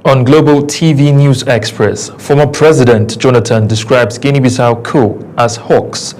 On Global TV News Express, former President Jonathan describes Guinea-Bissau coup as hoax.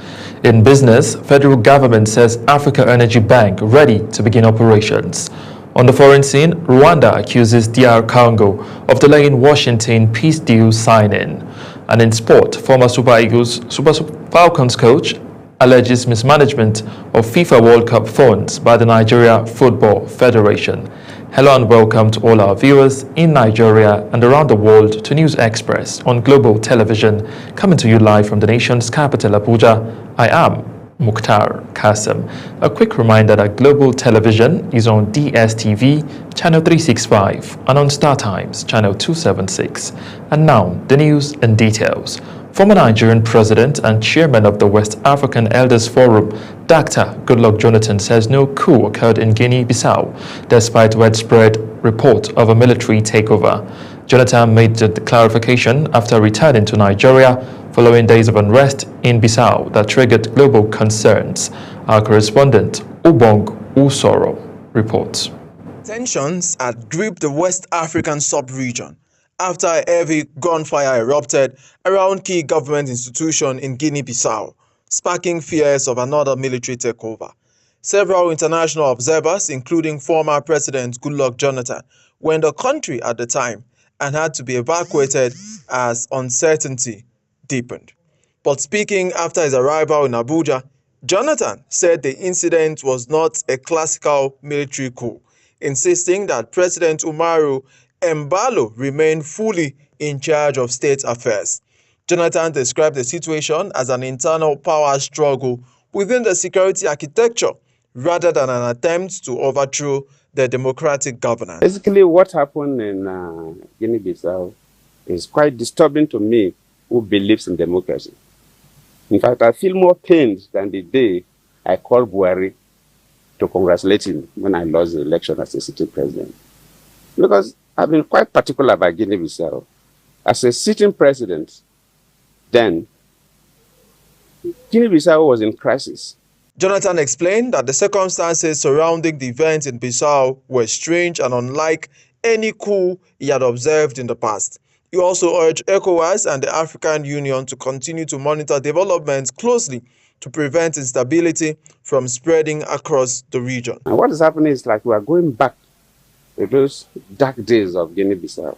In business, federal government says Africa Energy Bank ready to begin operations. On the foreign scene, Rwanda accuses DR Congo of delaying Washington peace deal signing. And in sport, former Super Falcons coach alleges mismanagement of FIFA World Cup funds by the Nigeria Football Federation. Hello and welcome to all our viewers in Nigeria and around the world to News Express on Global Television, coming to you live from the nation's capital, Abuja. I am Mukhtar Qasim. A quick reminder that Global Television is on DSTV, channel 365, and on StarTimes, channel 276. And now, the news in details. Former Nigerian president and chairman of the West African Elders Forum, Dr. Goodluck Jonathan, says no coup occurred in Guinea-Bissau, despite widespread report of a military takeover. Jonathan made the clarification after returning to Nigeria following days of unrest in Bissau that triggered global concerns. Our correspondent, Ubong Usoro, reports. Tensions had gripped the West African sub-region after a heavy gunfire erupted around key government institutions in Guinea-Bissau, sparking fears of another military takeover. Several international observers, including former President Goodluck Jonathan, were in the country at the time and had to be evacuated as uncertainty deepened. But speaking after his arrival in Abuja, Jonathan said the incident was not a classical military coup, insisting that President Umaru Embalo remained fully in charge of state affairs. Jonathan described the situation as an internal power struggle within the security architecture rather than an attempt to overthrow the democratic governance. Basically, what happened in Guinea-Bissau is quite disturbing to me, who believes in democracy. In fact, I feel more pained than the day I called Buhari to congratulate him when I lost the election as a sitting president. Because I've been quite particular about Guinea-Bissau. As a sitting president, then Guinea-Bissau was in crisis. Jonathan explained that the circumstances surrounding the events in Bissau were strange and unlike any coup he had observed in the past. He also urged ECOWAS and the African Union to continue to monitor developments closely to prevent instability from spreading across the region. And what is happening is like we are going back to those dark days of Guinea-Bissau,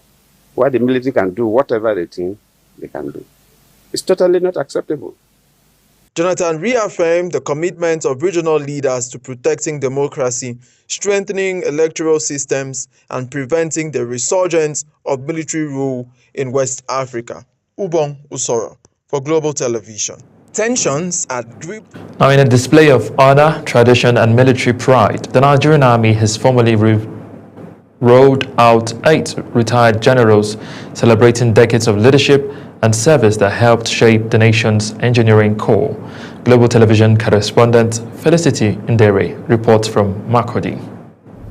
where the military can do whatever they think they can do. It's totally not acceptable. Jonathan reaffirmed the commitment of regional leaders to protecting democracy, strengthening electoral systems, and preventing the resurgence of military rule in West Africa. Ubong Usoro for Global Television. Tensions at gripped. Now, in a display of honor, tradition, and military pride, the Nigerian Army has formally rolled out 8 retired generals celebrating decades of leadership and service that helped shape the nation's engineering corps. Global Television correspondent Felicity Ndere reports from Makurdi.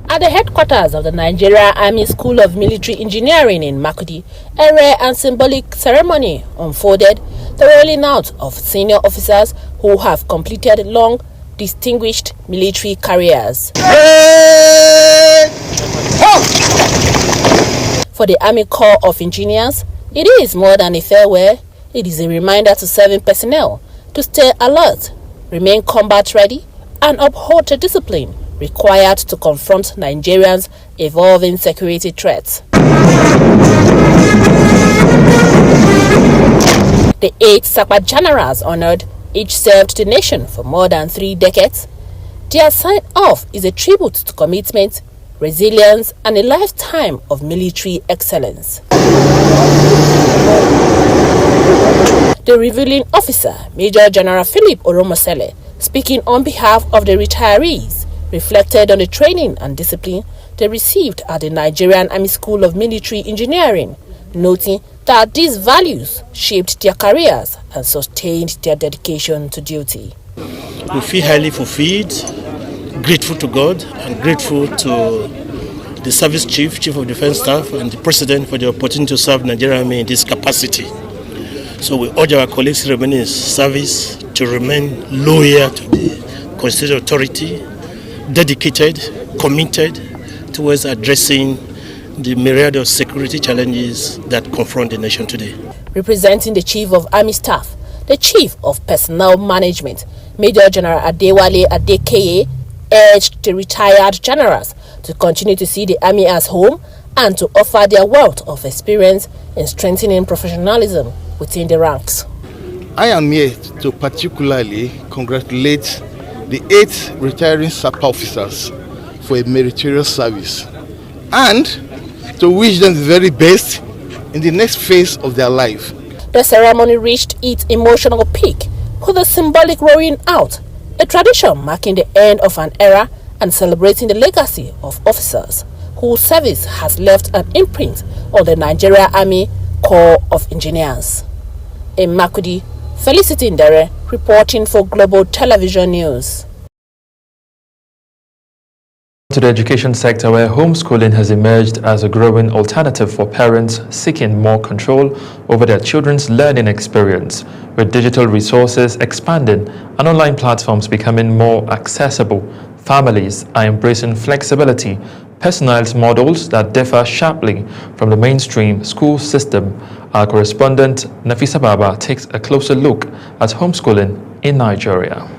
At the headquarters of the Nigeria Army School of Military Engineering in Makurdi, a rare and symbolic ceremony unfolded, the rolling out of senior officers who have completed long, distinguished military careers. For the Army Corps of Engineers, it is more than a farewell. It is a reminder to serving personnel to stay alert, remain combat ready, and uphold the discipline required to confront Nigerians' evolving security threats. The 8 Sapa generals honored each served the nation for more than 3 decades. Their sign-off is a tribute to commitment, resilience, and a lifetime of military excellence. The revealing officer, Major General Philip Oromosele, speaking on behalf of the retirees, reflected on the training and discipline they received at the Nigerian Army School of Military Engineering, noting that these values shaped their careers and sustained their dedication to duty. We feel highly fulfilled, grateful to God and grateful to the Service Chief, Chief of Defense Staff, and the President for the opportunity to serve Nigerian Army in this capacity. So we urge our colleagues remaining in service to remain loyal to the constitutional authority, dedicated, committed towards addressing the myriad of security challenges that confront the nation today. Representing the Chief of Army Staff, the Chief of Personnel Management, Major General Adewale Adekeye, urged the retired generals to continue to see the Army as home and to offer their wealth of experience in strengthening professionalism within the ranks. I am here to particularly congratulate the 8 retiring SAP officers for a meritorious service and to wish them the very best in the next phase of their life. The ceremony reached its emotional peak with a symbolic rolling out, a tradition marking the end of an era and celebrating the legacy of officers whose service has left an imprint on the Nigeria Army Corps of Engineers. In Makurdi, Felicity Ndere reporting for Global Television News. To the education sector, where homeschooling has emerged as a growing alternative for parents seeking more control over their children's learning experience, with digital resources expanding and online platforms becoming more accessible. Families are embracing flexibility, personalized models that differ sharply from the mainstream school system. Our correspondent Nafisa Baba takes a closer look at homeschooling in Nigeria.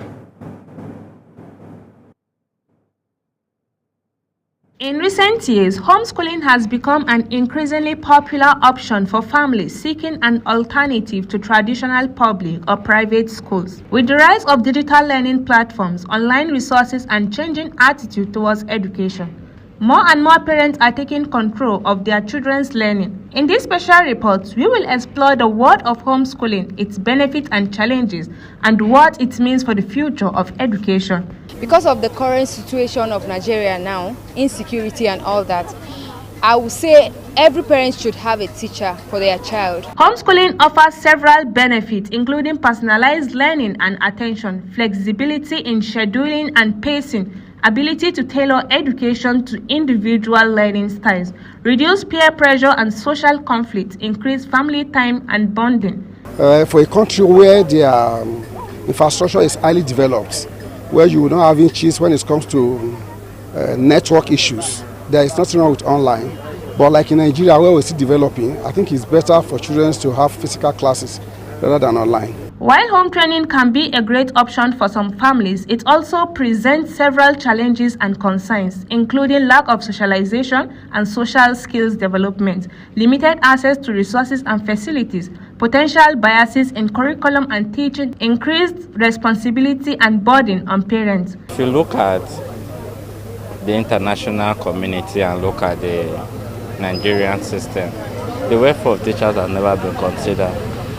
In recent years, homeschooling has become an increasingly popular option for families seeking an alternative to traditional public or private schools. With the rise of digital learning platforms, online resources, and changing attitude towards education, more and more parents are taking control of their children's learning. In this special report, we will explore the world of homeschooling, its benefits and challenges, and what it means for the future of education. Because of the current situation of Nigeria now, insecurity and all that, I would say every parent should have a teacher for their child. Homeschooling offers several benefits, including personalized learning and attention, flexibility in scheduling and pacing, ability to tailor education to individual learning styles, reduce peer pressure and social conflict, increase family time and bonding. For a country where their infrastructure is highly developed, where you will not have issues when it comes to network issues, there is nothing wrong with online. But like in Nigeria, where we're still developing, I think it's better for children to have physical classes rather than online. While home training can be a great option for some families, it also presents several challenges and concerns, including lack of socialization and social skills development, limited access to resources and facilities, potential biases in curriculum and teaching, increased responsibility and burden on parents. If you look at the international community and look at the Nigerian system, the welfare of teachers has never been considered.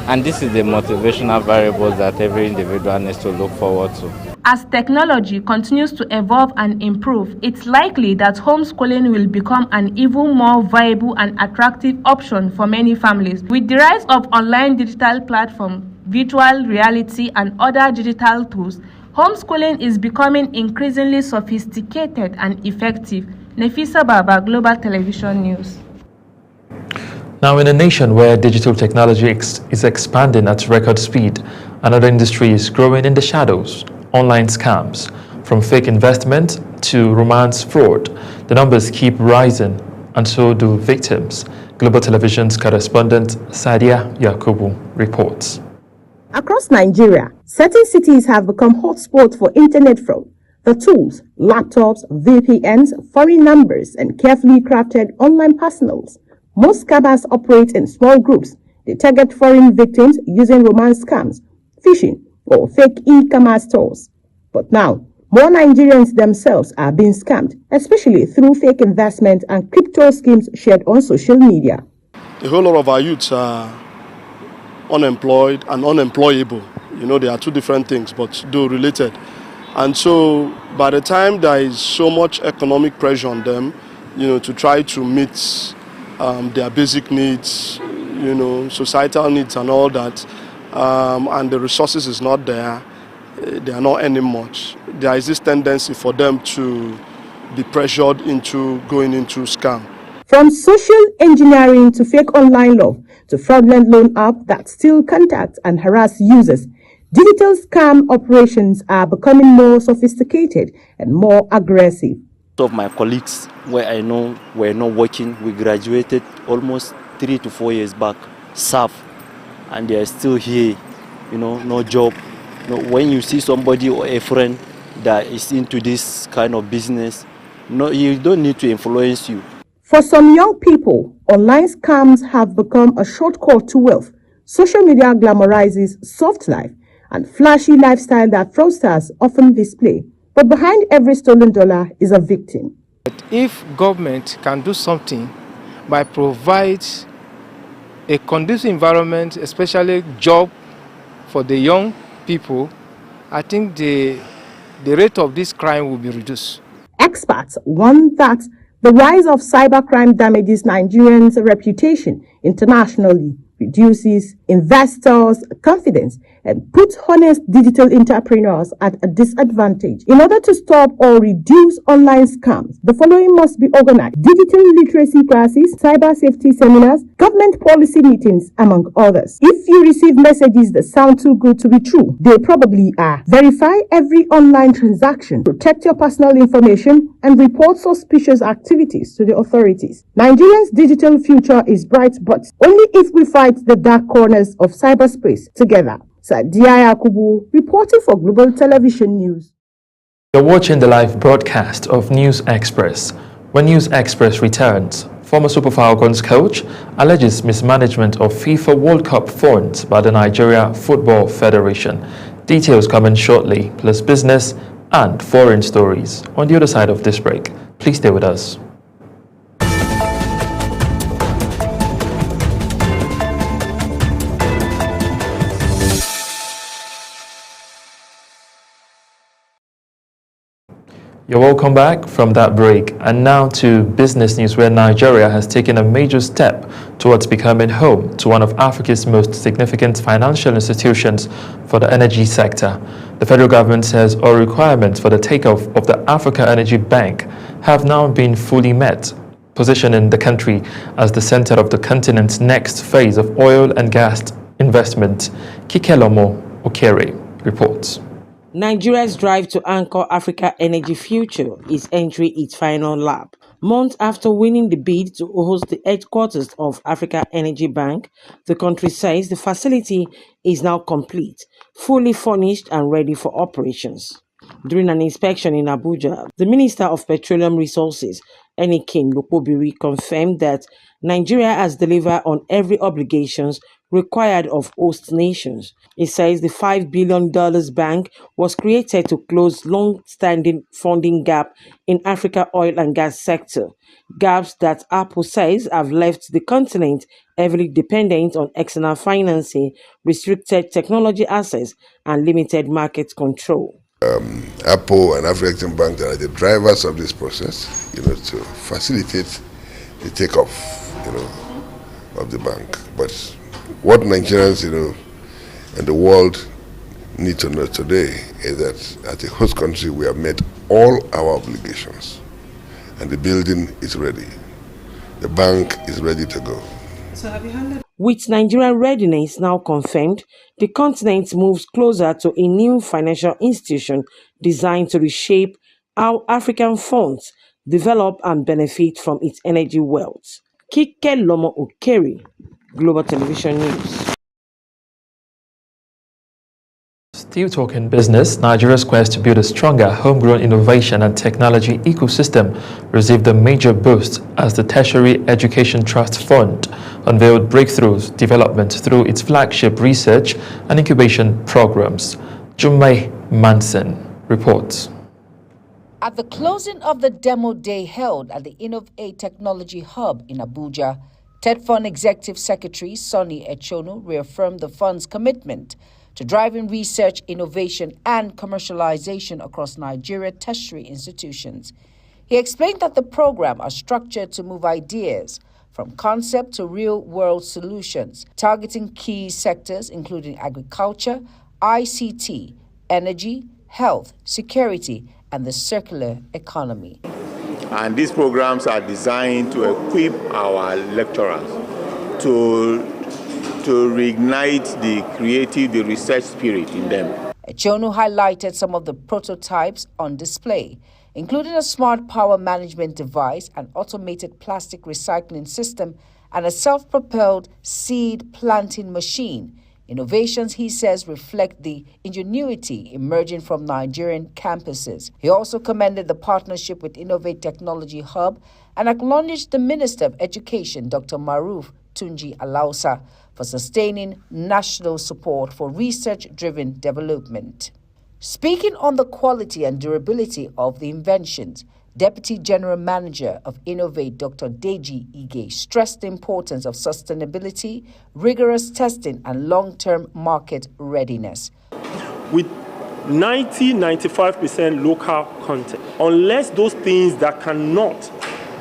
And this is the motivational variables that every individual needs to look forward to. As technology continues to evolve and improve, it's likely that homeschooling will become an even more viable and attractive option for many families. With the rise of online digital platforms, virtual reality, and other digital tools, homeschooling is becoming increasingly sophisticated and effective. Nafisa Baba, Global Television News. Now, in a nation where digital technology is expanding at record speed, another industry is growing in the shadows: online scams. From fake investment to romance fraud, the numbers keep rising, and so do victims. Global Television's correspondent Sadia Yakubu reports. Across Nigeria, certain cities have become hotspots for internet fraud. The tools, laptops, VPNs, foreign numbers, and carefully crafted online personals. Most scammers operate in small groups. They target foreign victims using romance scams, phishing, or fake e-commerce stores. But now, more Nigerians themselves are being scammed, especially through fake investment and crypto schemes shared on social media. A whole lot of our youths are unemployed and unemployable. You know, they are two different things, but though related. And so, by the time there is so much economic pressure on them, you know, to try to meet their basic needs, you know, societal needs and all that, and the resources is not there, they are not earning much. There is this tendency for them to be pressured into going into scam. From social engineering to fake online love to fraudulent loan app that steal contact and harass users, digital scam operations are becoming more sophisticated and more aggressive. Of my colleagues where I know were not working, we graduated almost 3 to 4 years back, serve, and they are still here, no job. When you see somebody or a friend that is into this kind of business, you don't need to influence you. For some young people, online scams have become a shortcut to wealth. Social media glamorizes soft life and flashy lifestyle that fraudsters often display. But behind every stolen dollar is a victim. If government can do something by provide a conducive environment, especially job for the young people, I think the rate of this crime will be reduced. Experts warn that the rise of cybercrime damages Nigerians' reputation internationally, reduces investors' confidence, and puts honest digital entrepreneurs at a disadvantage. In order to stop or reduce online scams, the following must be organized: digital literacy classes, cyber safety seminars, government policy meetings, among others. If you receive messages that sound too good to be true, they probably are. Verify every online transaction, protect your personal information, and report suspicious activities to the authorities. Nigeria's digital future is bright, but only if we fight the dark corners of cyberspace together. Sadia Yakubu, reporting for Global Television News. You're watching the live broadcast of News Express. When News Express returns, former Super Falcons coach alleges mismanagement of FIFA World Cup funds by the Nigeria Football Federation. Details coming shortly, plus business and foreign stories on the other side of this break. Please stay with us. You're welcome back from that break, and now to business news, where Nigeria has taken a major step towards becoming home to one of Africa's most significant financial institutions for the energy sector. The federal government says all requirements for the takeoff of the Africa Energy Bank have now been fully met, positioning the country as the center of the continent's next phase of oil and gas investment. Kikelomo Okere reports. Nigeria's drive to anchor Africa Energy Future is entering its final lap. Months after winning the bid to host the headquarters of Africa Energy Bank, the country says the facility is now complete, fully furnished and ready for operations. During an inspection in Abuja, the Minister of Petroleum Resources, Enikin Lokobiri, confirmed that Nigeria has delivered on every obligations required of host nations. It says the $5 billion bank was created to close long-standing funding gap in Africa oil and gas sector, gaps that Apple says have left the continent heavily dependent on external financing, restricted technology access, and limited market control. Apple and African Bank are the drivers of this process, to facilitate the takeoff, of the bank. But what Nigerians, and the world need to know today is that as a host country, we have met all our obligations, and the building is ready. The bank is ready to go. So have you handled? With Nigerian readiness now confirmed, the continent moves closer to a new financial institution designed to reshape how African funds develop and benefit from its energy wealth. Kikelomo Okere, Global Television News. Still talking business, Nigeria's quest to build a stronger homegrown innovation and technology ecosystem received a major boost as the Tertiary Education Trust Fund unveiled breakthroughs development through its flagship research and incubation programs. Jummai Manson reports. At the closing of the demo day held at the Innovate Technology Hub in Abuja, TED Fund Executive Secretary Sonny Echonu reaffirmed the fund's commitment to driving research, innovation, and commercialization across Nigeria tertiary institutions. He explained that the program are structured to move ideas from concept to real-world solutions, targeting key sectors including agriculture, ICT, energy, health, security, and the circular economy. And these programs are designed to equip our lecturers to reignite the creative, the research spirit in them. Echonu highlighted some of the prototypes on display, including a smart power management device, an automated plastic recycling system, and a self-propelled seed planting machine. Innovations, he says, reflect the ingenuity emerging from Nigerian campuses. He also commended the partnership with Innovate Technology Hub and acknowledged the Minister of Education, Dr. Maruf Tunji Alausa, for sustaining national support for research-driven development. Speaking on the quality and durability of the inventions, Deputy General Manager of Innovate, Dr. Deji Ige, stressed the importance of sustainability, rigorous testing, and long-term market readiness. With 90-95% local content, unless those things that cannot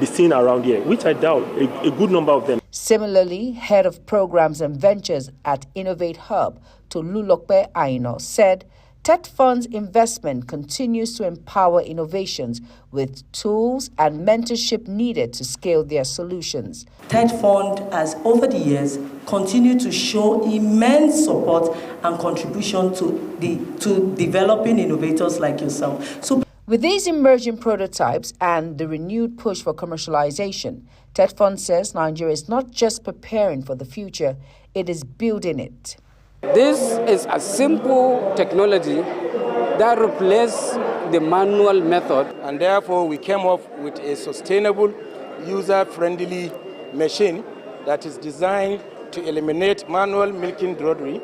be seen around here, which I doubt, a good number of them. Similarly, Head of Programs and Ventures at Innovate Hub, Tolulokpe Aino, said TED Fund's investment continues to empower innovations with tools and mentorship needed to scale their solutions. TED Fund has, over the years, continued to show immense support and contribution to developing innovators like yourself. With these emerging prototypes and the renewed push for commercialization, TED Fund says Nigeria is not just preparing for the future, it is building it. This is a simple technology that replaces the manual method. And therefore, we came up with a sustainable, user-friendly machine that is designed to eliminate manual milking drudgery,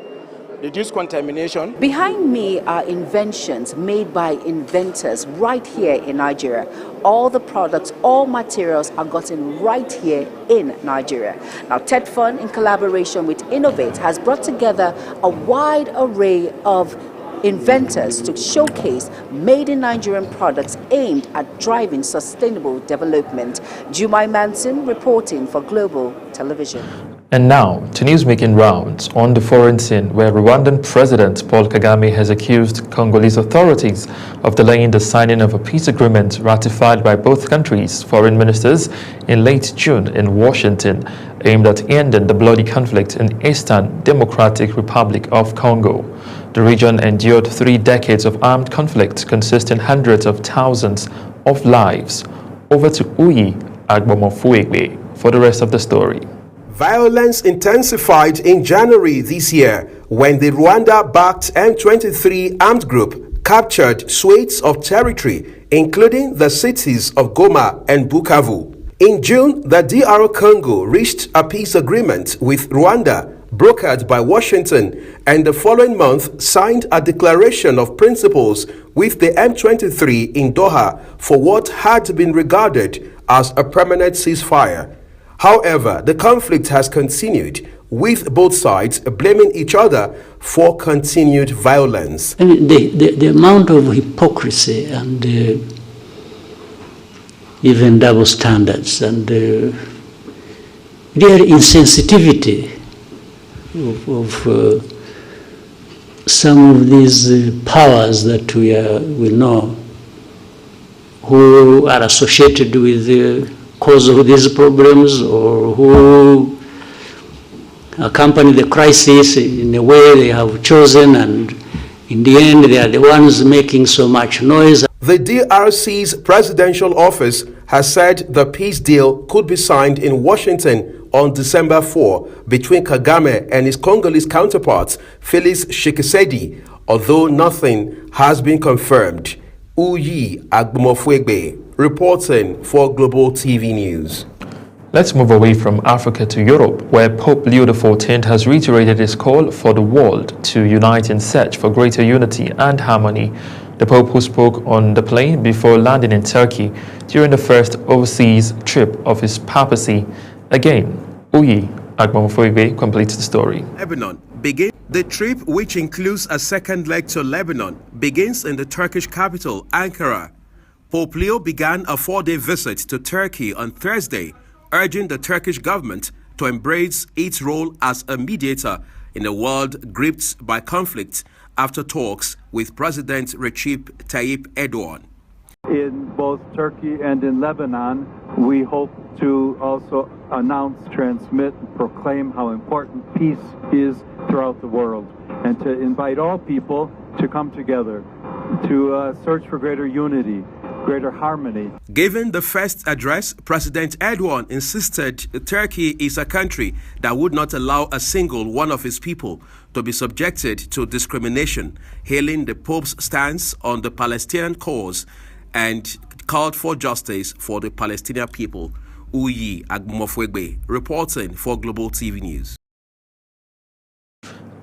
reduce contamination. Behind me are inventions made by inventors right here in Nigeria. All the products, all materials are gotten right here in Nigeria. Now, TED Fund, in collaboration with Innovate, has brought together a wide array of inventors to showcase made in Nigerian products aimed at driving sustainable development. Jumai Manson reporting for Global Television. And now, to news making rounds on the foreign scene, where Rwandan President Paul Kagame has accused Congolese authorities of delaying the signing of a peace agreement ratified by both countries' foreign ministers in late June in Washington, aimed at ending the bloody conflict in Eastern Democratic Republic of Congo. The region endured 3 decades of armed conflict, consisting hundreds of thousands of lives. Over to Uyi Agbomofuegbe for the rest of the story. Violence intensified in January this year when the Rwanda-backed M23 armed group captured swathes of territory, including the cities of Goma and Bukavu. In June, the DR Congo reached a peace agreement with Rwanda, brokered by Washington, and the following month signed a declaration of principles with the M23 in Doha for what had been regarded as a permanent ceasefire. However, the conflict has continued, with both sides blaming each other for continued violence. I mean, the amount of hypocrisy and even double standards and real insensitivity of some of these powers that we know who are associated with the cause of these problems or who accompany the crisis in a way they have chosen, and in the end they are the ones making so much noise. The DRC's presidential office has said the peace deal could be signed in Washington on December 4 between Kagame and his Congolese counterpart, Felix Tshisekedi, although nothing has been confirmed. Uyi Agbomofuegbe reporting for Global TV News. Let's move away from Africa to Europe, where Pope Leo XIV has reiterated his call for the world to unite in search for greater unity and harmony. The Pope, who spoke on the plane before landing in Turkey during the first overseas trip of his papacy. Again, Uyi Agbomofuegbe completes the story. Lebanon begins. The trip, which includes a second leg to Lebanon, begins in the Turkish capital, Ankara. Pope Leo began a 4-day visit to Turkey on Thursday, urging the Turkish government to embrace its role as a mediator in a world gripped by conflict after talks with President Recep Tayyip Erdogan. In both Turkey and in Lebanon, we hope to also announce, transmit, proclaim how important peace is throughout the world, and to invite all people to come together, to search for greater unity, greater harmony. Given the first address, President Erdogan insisted Turkey is a country that would not allow a single one of its people to be subjected to discrimination, hailing the Pope's stance on the Palestinian cause and called for justice for the Palestinian people. Uyi Agmofwegbe, reporting for Global TV News.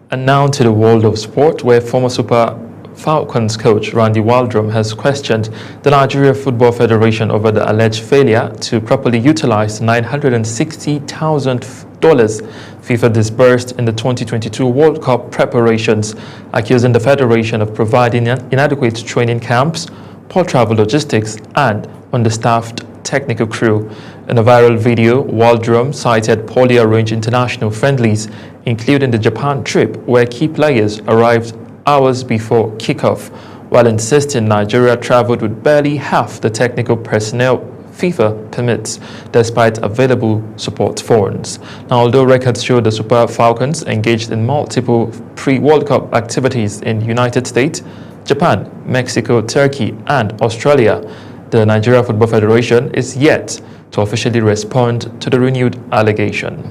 And now to the world of sport, where former Super Falcons coach Randy Waldrum has questioned the Nigeria Football Federation over the alleged failure to properly utilize the $960,000 FIFA disbursed in the 2022 World Cup preparations, accusing the federation of providing inadequate training camps, poor travel logistics, and understaffed technical crew. In a viral video, Waldrum cited poorly arranged international friendlies, including the Japan trip, where key players arrived hours before kickoff, while insisting Nigeria traveled with barely half the technical personnel FIFA permits, despite available support funds. Now, although records show the Super Falcons engaged in multiple pre-World Cup activities in United States, Japan, Mexico, Turkey, and Australia, the Nigeria Football Federation is yet to officially respond to the renewed allegation.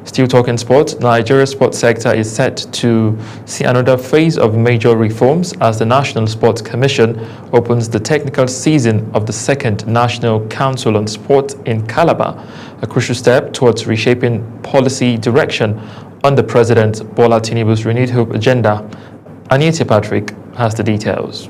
Still talking sports, the Nigeria sports sector is set to see another phase of major reforms as the National Sports Commission opens the technical season of the second National Council on Sport in Calabar, a crucial step towards reshaping policy direction under President Bola Tinubu's Renewed Hope agenda. Anita Patrick has the details.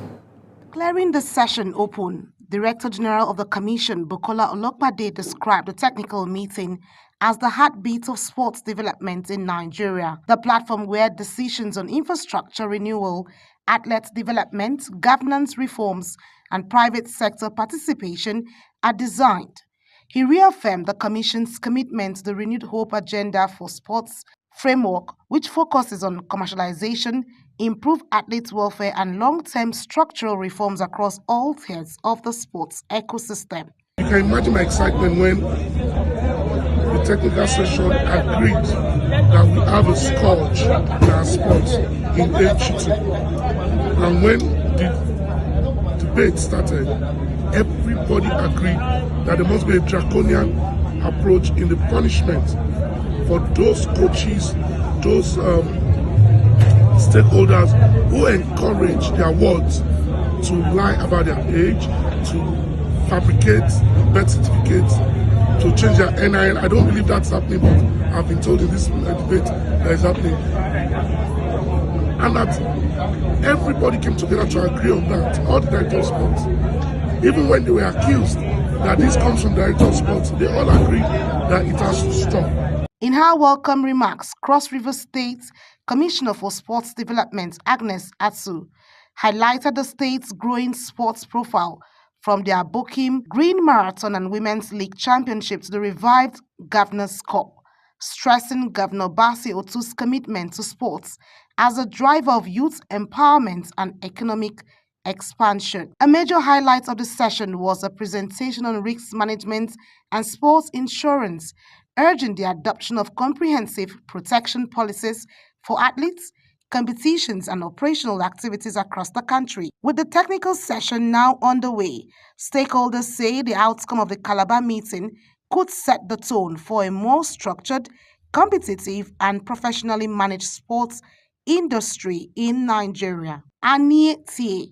Declaring the session open, Director General of the Commission, Bukola Olokpade, described the technical meeting as the heartbeat of sports development in Nigeria, the platform where decisions on infrastructure renewal, athlete development, governance reforms, and private sector participation are designed. He reaffirmed the Commission's commitment to the Renewed Hope agenda for sports framework, which focuses on commercialization, improved athlete welfare, and long-term structural reforms across all tiers of the sports ecosystem. You can imagine my excitement when the technical session agreed that we have a scourge in our sports in HT. And when the debate started, everybody agreed that there must be a draconian approach in the punishment for those coaches, those stakeholders who encourage their wards to lie about their age, to fabricate birth certificates, to change their NIN. I don't believe that's happening, but I've been told in this debate that is happening. And that everybody came together to agree on that, all the director of sports. Even when they were accused that this comes from director of sports, they all agreed that it has to stop. In her welcome remarks, Cross River State's Commissioner for Sports Development, Agnes Atsu, highlighted the state's growing sports profile, from the Abokim Green Marathon and Women's League Championship to the revived Governor's Cup, stressing Governor Basi Otu's commitment to sports as a driver of youth empowerment and economic expansion. A major highlight of the session was a presentation on risk management and sports insurance, urging the adoption of comprehensive protection policies for athletes, competitions, and operational activities across the country. With the technical session now underway, stakeholders say the outcome of the Calabar meeting could set the tone for a more structured, competitive, and professionally managed sports industry in Nigeria. Anita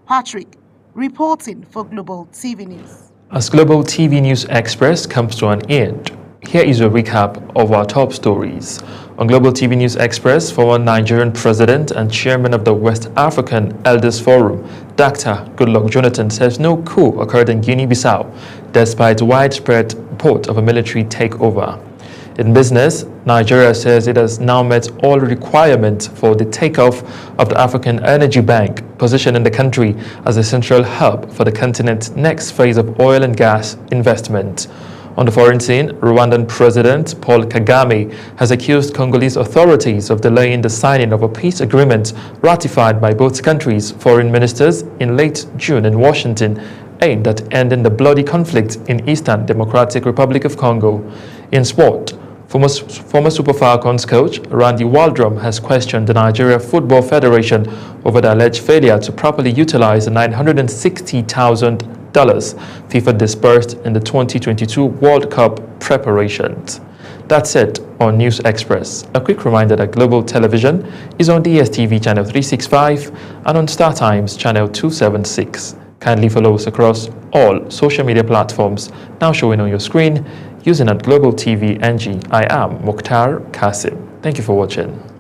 Patrick, reporting for Global TV News. As Global TV News Express comes to an end, here is a recap of our top stories. On Global TV News Express, former Nigerian president and chairman of the West African Elders Forum, Dr. Goodluck Jonathan, says no coup occurred in Guinea-Bissau, despite widespread report of a military takeover. In business, Nigeria says it has now met all requirements for the takeoff of the African Energy Bank, positioning the country as a central hub for the continent's next phase of oil and gas investment. On the foreign scene, Rwandan President Paul Kagame has accused Congolese authorities of delaying the signing of a peace agreement ratified by both countries' foreign ministers in late June in Washington, aimed at ending the bloody conflict in Eastern Democratic Republic of Congo. In sport, former Super Falcons coach Randy Waldrum has questioned the Nigeria Football Federation over the alleged failure to properly utilize the $960,000 FIFA disbursed in the 2022 World Cup preparations. That's it on News Express. A quick reminder that Global Television is on DSTV channel 365 and on Star Times channel 276. Kindly follow us across all social media platforms now showing on your screen using at Global TV NG. I am Mukhtar Kasim. Thank you for watching.